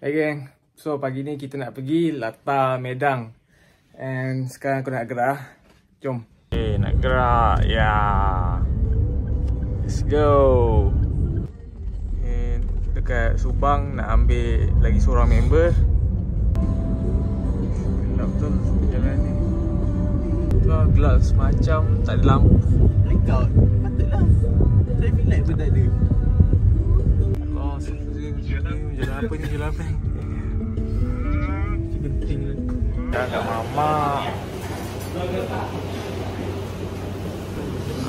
Hey geng, so pagi ni kita nak pergi Latar Medang. And sekarang aku nak gerak. Jom. Okay, nak gerak. Ya. Let's go. And dekat Subang nak ambil lagi seorang member. Gelap betul jalan ni. Gelap semacam tak ada lampu. Blackout. Patutlah. Traffic light pun tak ada. Jalan apa ni? Jalan apa ni? Genting ni. Kat Mama.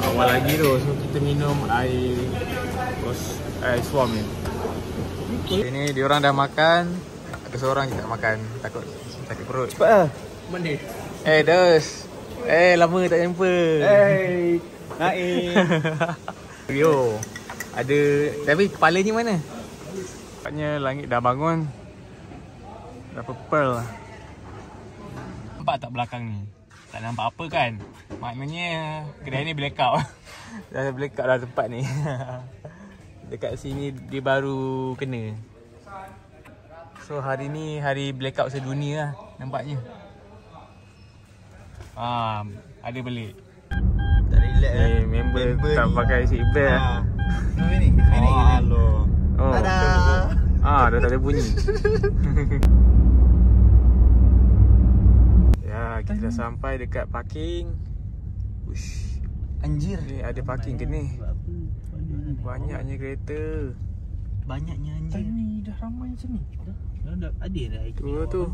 Awal lagi tu, so kita minum air swam ni. Ini diorang dah makan. Ada seorang je tak makan. Takut sakit perut. Cepat lah. Mana? Dos. Lama tak jumpa. Naim. Yo. Ada, tapi kepalanya mana? Nampaknya langit dah bangun. Dah purple lah. Nampak tak belakang ni? Tak nampak apa kan? Maknanya kedai ni blackout. Dah blackout dah tempat ni. Dekat sini dia baru kena. So hari ni hari blackout sedunia lah nampaknya. Ada balik. Tak relax lah. Member tak pakai seatbelt lah. Ni. Halo. Tada. Dah tak ada bunyi. Ya, kita dah sampai dekat parking. Ush. Anjir. Ni ada parking ke ni? Banyaknya kereta. Banyaknya anjir. Ni dah ramai macam ni. Dah ada dah. Tu.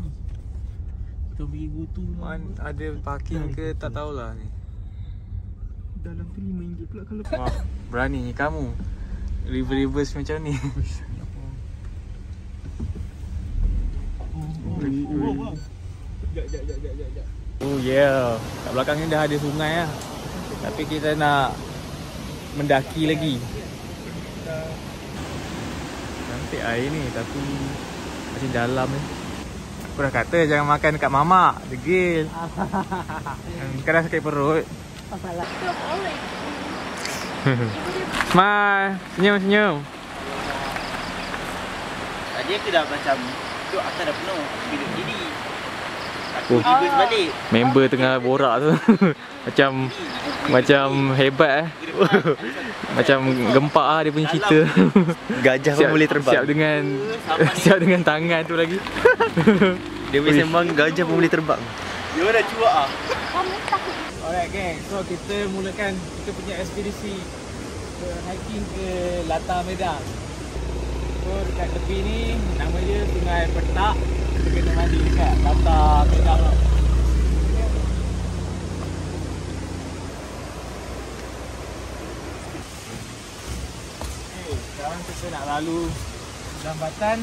Kita pergi goto lah. Ada parking ke tak tahulah ni. Dalam tu RM5 pula kalau. Wah, berani kamu. Reverse macam ni. Oh yeah. Kat belakang ni dah ada sungai lah. Tapi kita nak mendaki lagi. Cantik air ni tapi masih dalam ni. Aku dah kata jangan makan dekat mamak. Degil. Kau dah sakit perut. Smile. Senyum. Tadi aku dah macam duduk atas dah penuh. Duduk kiri. Aku reverse balik. Member tengah borak tu. Macam hebat Macam gempak lah dia punya cerita. Gajah pun boleh terbang. Siap dengan tangan tu lagi. Dia boleh sembang gajah pun boleh terbang. Dia dah cuak ah. Alright geng, so kita mulakan kita punya ekspedisi ke hiking ke Latar Medang. So dekat tepi ni nama dia Sungai Petak. Kita kena mandi dekat Latar Medang lah. Sekarang kita nak lalu Dambatan.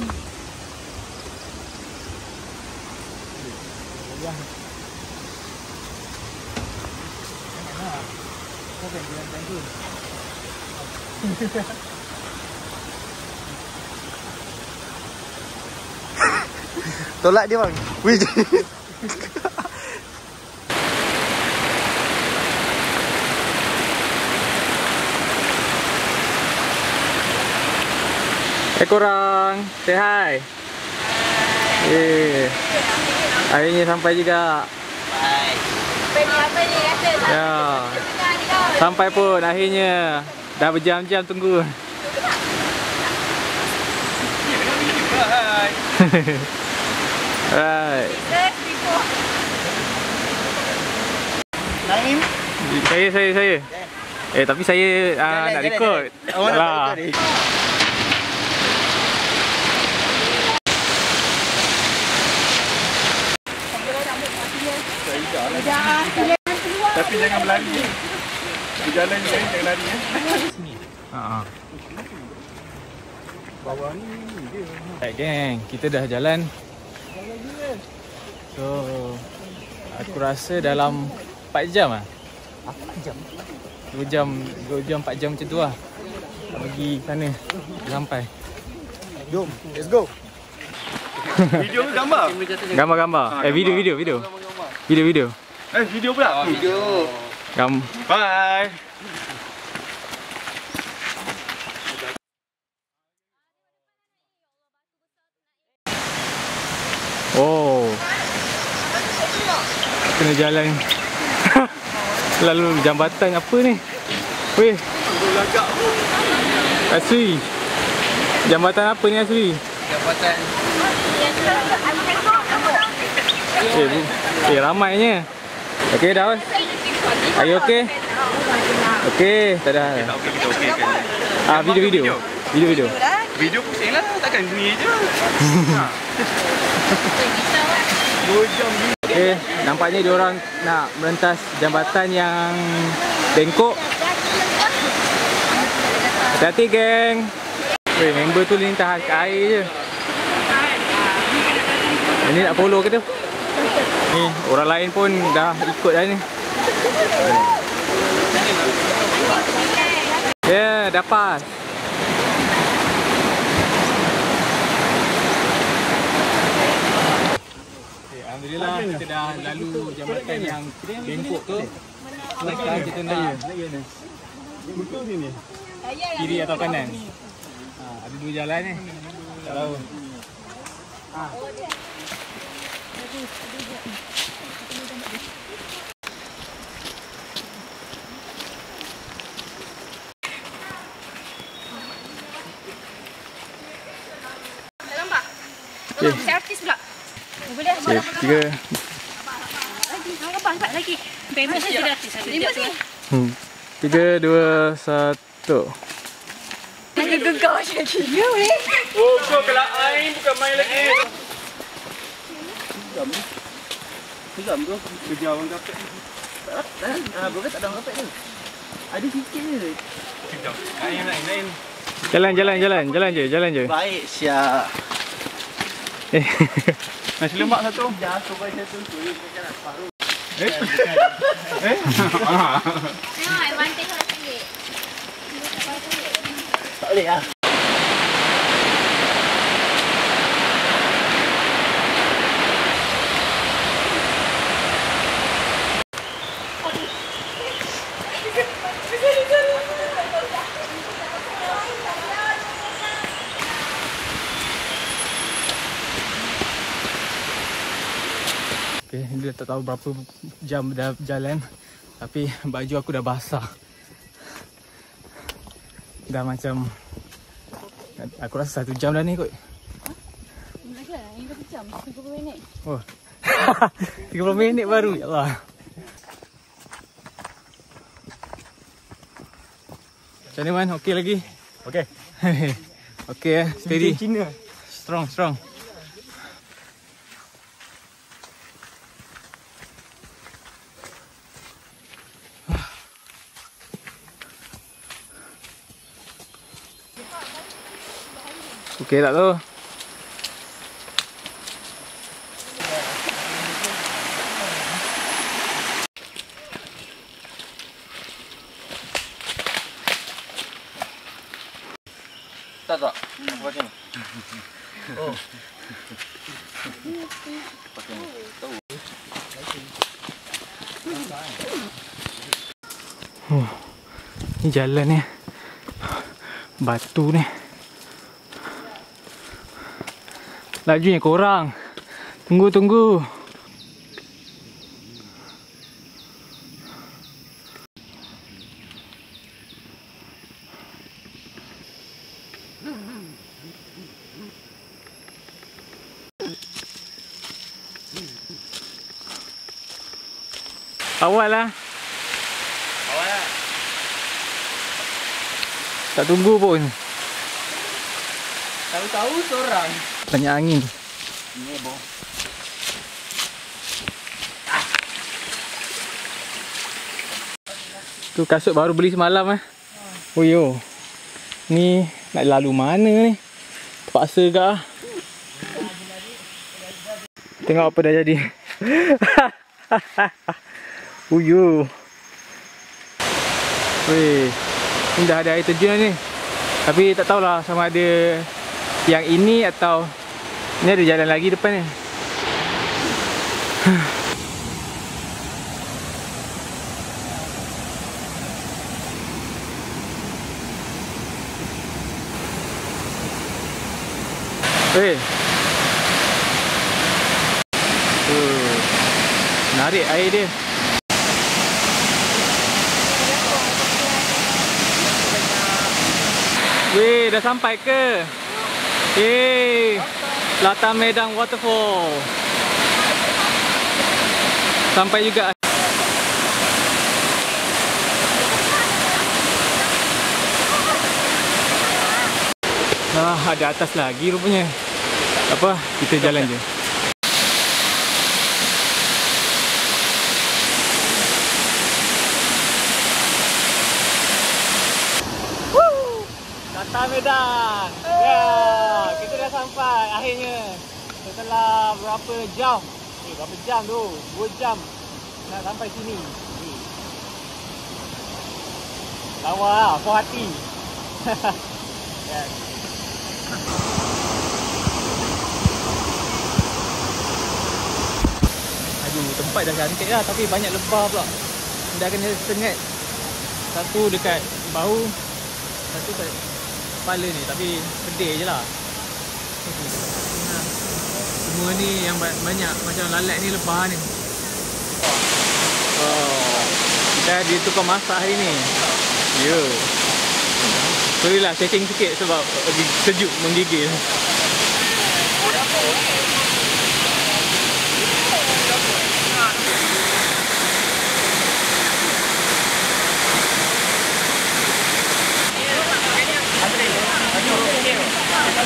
Kau kan jalan tu. Tolak dia bang. Wih. Korang, say hi. Akhirnya sampai juga. Bye. Apa ni kata? Ya. Sampai pun akhirnya. Dah berjam-jam tunggu. Alright. Naim. Saya. Tapi saya nak record. Salah. Tapi jangan berlari. Berjalan je, jangan lari ya. Bawah ni dia. Alright geng, kita dah jalan. So aku rasa dalam 4 jam lah. 4 jam? 2 jam 4 jam macam tu lah. Pergi sana, sampai. Jom, let's go. Video ke gambar? Gambar. Video. Video pula? Video. Bye. jalan. Lalu jambatan apa ni? Weh, Asri, jambatan apa ni Asri? Jambatan ramainya. Okey dah bos. Are you okay? Okey, tak ada. Video. video pusing lah, takkan ni je. Okay, nampaknya diorang nak merentas jambatan yang bengkok. Hati-hati geng. Weh, member tu lintas kat air je. Ini nak follow ke tu? Ni, orang lain pun dah ikut dah ni. Ya, dapat. Alhamdulillah kita dah lalu jambatan yang bengkok tu. Sekarang kita nak kiri atau kanan? Ada dua jalan ni. Tak tahu. Nampak? Saya artis pula. Boleh dah. Okay, tiga. Lagi, nampak lagi. Payment saya sudah artis. Tiga, dua, satu. Lagi gegar macam lagi. Ya boleh. Oh, kau kelak air bukan main lagi. Sejam tu. Kerja orang kapek. Bro tak ada orang kapek ni. Ada sikit je. Kejap. Lain. Jalan je. Baik, siap. Nasi lemak satu. Dah, coba satu tu. Jangan separuh. Advantage lah sikit. Tak boleh lah. Okay, dia tak tahu berapa jam dah berjalan, tapi baju aku dah basah. Dah macam, aku rasa 1 jam dah ni kot. Lagi lah, ini 1 jam, 30 minit. Oh, 30 minit baru, ya Allah. Macam ni Man, okey lagi? Okey. Okey steady. Cina. Strong. Okey tak tu? Tak. Apa macam ni? Oh. Pakai ni. Tahu. Ni jalan ni. Batu ni. Lajunya korang. Tunggu. Awal lah. Tak tunggu pun. Tahu-tahu seorang. Banyak angin. Ni bong. Tu kasut baru beli semalam Oh yo. Ni nak lalu mana ni? Terpaksa ke ah? Tengok apa dah jadi. Uyo. Weh. Ni dah ada air terjun ni. Tapi tak tahulah sama ada yang ini atau ni ada jalan lagi depan ni. Weh. Narik air dia. Weh, dah sampai ke? Latar Medang Waterfall. Sampai juga. Ada atas lagi rupanya. Apa? Kita jalan je. Latar Medang. Ya, kita dah sampai akhirnya. Setelah berapa jam? Berapa jam tu? 2 jam nak sampai sini. Lawa lah, puas hati. Yes. Aduh, tempat dah cantik lah tapi banyak lebah pula. Dah kena sengat. Satu dekat bahu, satu kat kepala ni, tapi pedih je lah. Semua ni yang banyak macam lalat ni lebah ni. Dah dia tukar masak hari ni. Ya. Sorry lah, shaking sikit sebab sejuk menggigil.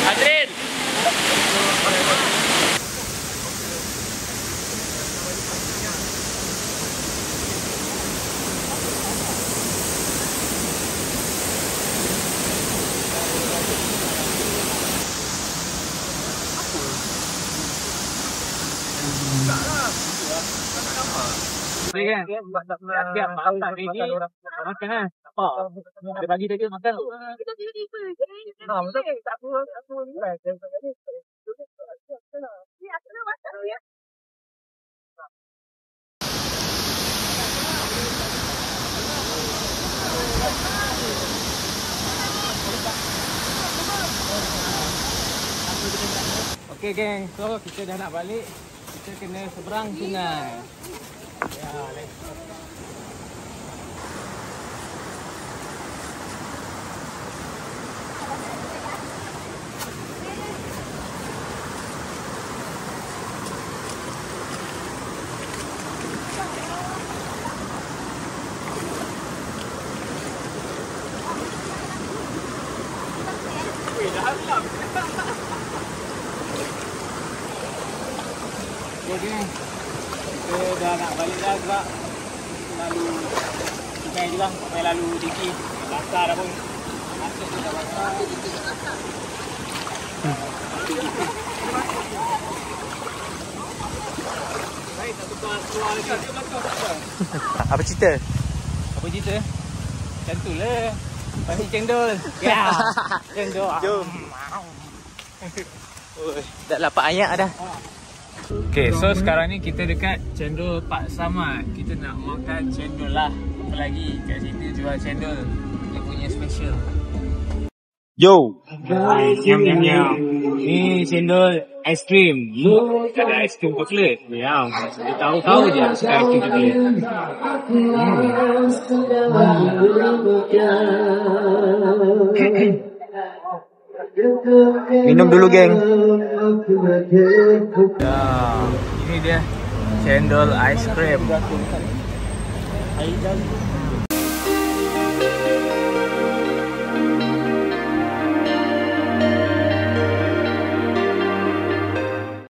Adrin. Ni kan, tiap malam tak pergi makan lah. Apa? Dia bagi dia makan. Tak apa. Okey geng, so kita dah nak balik. Kita kena seberang sungai. Ya, let's go. Okey, kita dah nak balik dah gerak. Lalu sungai je lah, sampai lalu tinggi. Basah dah pun. Masuk tu dah basah. Baik, tak tukar keluar lagi. Apa cerita? Apa cerita? Macam tu lah. Pasti cendol. Ya, cendol. Jom. Dah dapat ayak dah. Okay, so sekarang ni kita dekat Cendol Pak Samad. Kita nak makan cendol lah. Apa lagi? Kat situ jual cendol. Dia punya special. Yo! Nyam. Ni cendol aiskrim. Ada aiskrim coklat. Ya, dia tahu je suka aiskrim coklat. Minum dulu geng. Ya, ini dia cendol aiskrim.